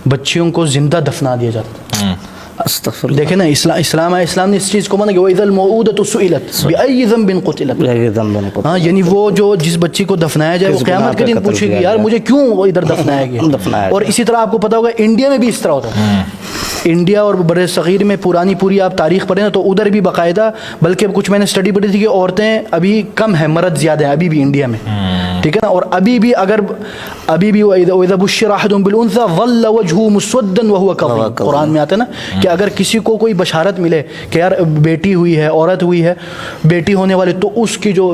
بچیوں کو زندہ دفنا دیا جاتا ہے. استغفر دیکھیں نا اسلام نے اس چیز کو منع کیا وَإِذَا الْمَوْءُودَةُ سُئِلَتْ بِأَيِّ ذَنبٍ قُتِلَتْ. ہاں یعنی وہ جو جس بچی کو دفنایا جائے وہ قیامت کے دن پوچھے گی یار مجھے کیوں وہ ادھر دفنایا گیا. اور اسی طرح آپ کو پتا ہوگا انڈیا میں بھی اس طرح ہوتا ہے. انڈیا اور بر صغیر میں پوری آپ تاریخ پڑھیں نا تو ادھر بھی باقاعدہ, بلکہ کچھ میں نے اسٹڈی پڑھی تھی کہ عورتیں ابھی کم ہیں, مرد زیادہ ہیں ابھی بھی انڈیا میں, ٹھیک ہے نا. اور ابھی بھی وَإِذَا بُشِّرَ أَحَدٌ بِالْأُنثَىٰ ظَلَّ وَجْهُهُ مُسْوَدًّا وَهُوَ كَظِيمٌ. قرآن میں آتا ہے نا کہ اگر کسی کو کوئی بشارت ملے کہ یار بیٹی ہوئی ہے, عورت ہوئی ہے, بیٹی ہونے والی, تو اس کی جو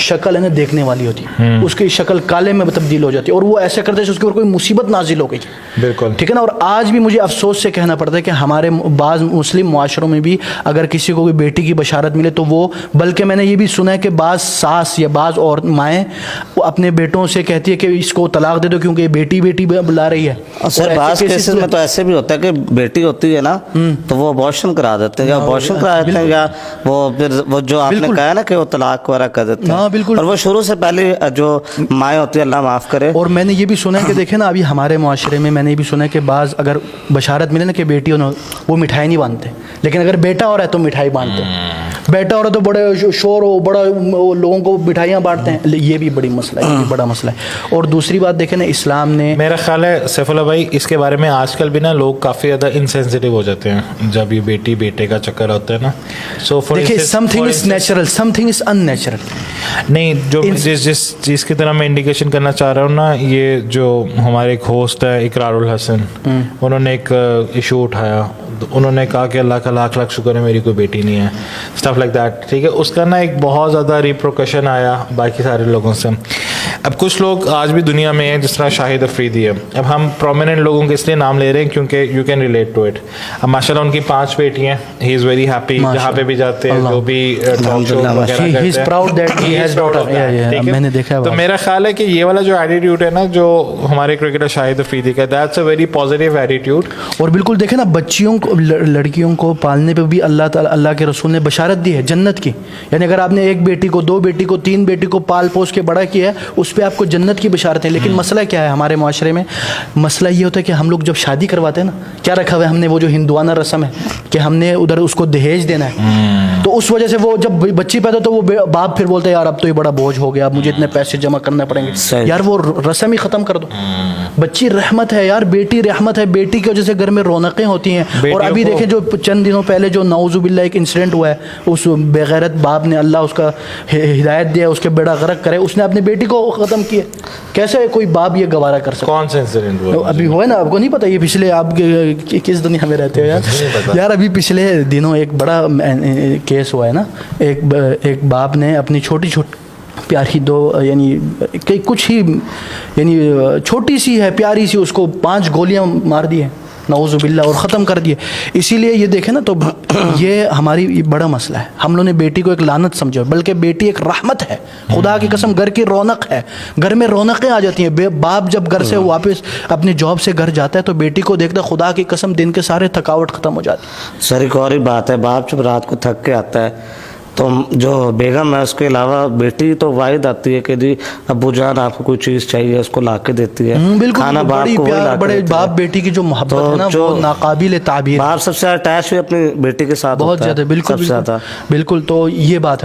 شکل ہے نا دیکھنے والی ہوتی ہے, اس کی شکل کالے میں تبدیل ہو جاتی ہے, اور وہ ایسا کرتے ہیں اس کے اوپر کوئی مصیبت نازل ہو گئی. بالکل ٹھیک ہے نا. اور آج بھی مجھے افسوس سے کہنا پڑتا ہے کہ ہمارے بعض مسلم معاشروں میں بھی اگر کسی کو کوئی بیٹی کی بشارت ملے تو وہ, بلکہ میں نے یہ بھی سنا ہے کہ بعض ساس یا بعض اور مائیں اپنے بیٹوں سے کہتی ہے کہ اس کو طلاق دے دو کیونکہ یہ بیٹی بلا رہی ہے. سر بعض کیسز میں تو ایسے بھی ہوتا ہے کہ بیٹی ہوتی ہے نا تو وہ ابارشن کرا دیتے ہیں, یا ابارشن کرا دیتے ہیں, یا وہ پھر وہ جو آپ نے کہا نا کہ وہ طلاق وغیرہ کر دیتے ہیں. ہاں بالکل. اور وہ شروع سے پہلے جو مائیں ہوتی ہیں اللہ معاف کرے. اور میں نے یہ بھی سنا ہے کہ دیکھیں نا ابھی ہمارے معاشرے میں نے یہ بھی سنا ہے کہ بعض اگر بشارت ملے نا کہ بیٹی ہو, وہ مٹھائی نہیں باندھتے, لیکن اگر بیٹا ہو رہا ہے تو مٹھائی باندھتے ہیں. بیٹا ہو رہا ہے تو بڑے شور ہو, بڑا لوگوں کو مٹھائیاں بانٹتے ہیں. یہ بھی بڑی مسئلہ ہے, یہ بھی بڑا مسئلہ ہے. اور دوسری بات دیکھیں نا اسلام نے, میرا خیال ہے سیف اللہ بھائی اس کے بارے میں آج کل بھی نا لوگ کافی زیادہ انسینسٹیو ہو جاتے ہیں جب یہ بیٹی بیٹے کا چکر ہوتا ہے نا. سو دیکھیں some thing is natural, some thing is in natural. نہیں, جو جس چیز کی طرح میں انڈیکیشن کرنا چاہ رہا ہوں نا, یہ جو ہمارے ایک ہوسٹ ہے اقرار الحسن, انہوں نے ایک ایشو اٹھایا, انہوں نے کہا کہ اللہ کا لاکھ لاکھ شکر ہے میری کوئی بیٹی نہیں ہے, اسٹف لائک دیٹ. ٹھیک ہے, اس کا نا ایک بہت زیادہ ریپروکیشن آیا باقی سارے لوگوں سے. اب کچھ لوگ آج بھی دنیا میں ہیں جس طرح شاہد افریدی ہے. اب ہم پرومیننٹ لوگوں کے اس لیے نام لے رہے ہیں کیونکہ you can relate to it. اب ماشاء اللہ ان کی 5 بیٹی ہیں, ہی از ویری ہیپی جہاں پہ بھی جاتے ہیں, جو بھی تو میرا خیال ہے کہ یہ والا جو ایٹیٹیوڈ ہے نا جو ہمارے کرکٹر شاہد افریدی کا, that's a very positive attitude. اور بالکل دیکھیں نا بچیوں کو, لڑکیوں کو پالنے پہ بھی اللہ تعالیٰ, اللہ کے رسول نے بشارت دی ہے جنت کی. یعنی اگر آپ نے 1 بیٹی کو, 2 بیٹی کو, 3 بیٹی کو پال پوس کے بڑا کیا ہے اس پہ آپ کو جنت کی بشارت ہے. لیکن مسئلہ کیا ہے ہمارے معاشرے میں, مسئلہ یہ ہوتا ہے کہ ہم لوگ جب شادی کرواتے ہیں نا, کیا رکھا ہوا ہے ہم نے, وہ جو ہندوانہ رسم ہے کہ ہم نے ادھر اس کو دہیج دینا ہے. تو اس وجہ سے وہ جب بچی پیدا تو وہ باپ پھر بولتا ہے یار اب تو یہ بڑا بوجھ ہو گیا, اب مجھے اتنے پیسے جمع کرنے پڑیں گے. یار وہ رسم ہی ختم کر دو. بچی رحمت ہے یار, بیٹی رحمت ہے, بیٹی کی وجہ سے گھر میں رونقیں ہوتی ہیں. اور ابھی دیکھیں جو چند دنوں پہلے جو نعوذ باللہ ایک انسیڈنٹ ہوا ہے, اس بےغیرت باپ نے, اللہ اس کا ہدایت دیا, اس کے بیڑا غرق کرے, اس نے اپنی بیٹی کو ختم کیا. کیسے کوئی باپ یہ گوارا کر سکتا؟ کون سا انسیڈنٹ ہوا ابھی ہوا ہے نا, آپ کو نہیں پتا, یہ پچھلے, آپ کس دنیا میں رہتے ہو یار. ابھی پچھلے دنوں ایک بڑا کیس ہوا ہے نا, ایک باپ نے اپنی چھوٹی پیاری 2 یعنی کچھ ہی یعنی چھوٹی سی ہے پیاری سی, اس کو 5 گولیاں مار دی ہیں نعوذ باللہ, اور ختم کر دیے. اسی لیے یہ دیکھیں نا تو یہ ہماری بڑا مسئلہ ہے. ہم لوگوں نے بیٹی کو ایک لعنت سمجھا, بلکہ بیٹی ایک رحمت ہے, خدا کی قسم گھر کی رونق ہے. گھر میں رونقیں آ جاتی ہیں. باپ جب گھر سے واپس اپنی جاب سے گھر جاتا ہے تو بیٹی کو دیکھتا ہے, خدا کی قسم دن کے سارے تھکاوٹ ختم ہو جاتی ہے. سر ایک اور ہی بات ہے, باپ جب رات کو تھک کے آتا ہے تو جو بیگم ہے اس کے علاوہ بیٹی تو واحد آتی ہے کہ جی ابو جان آپ کو کوئی چیز چاہیے, اس کو لا کے دیتی ہے. بالکل, بڑی پیار, بڑے باپ بیٹی کی جو محبت ہے نا وہ ناقابل تعبیر. باپ سب سے اٹیچ ہوئی اپنی بیٹی کے ساتھ بہت زیادہ, بالکل بالکل. تو یہ بات ہے.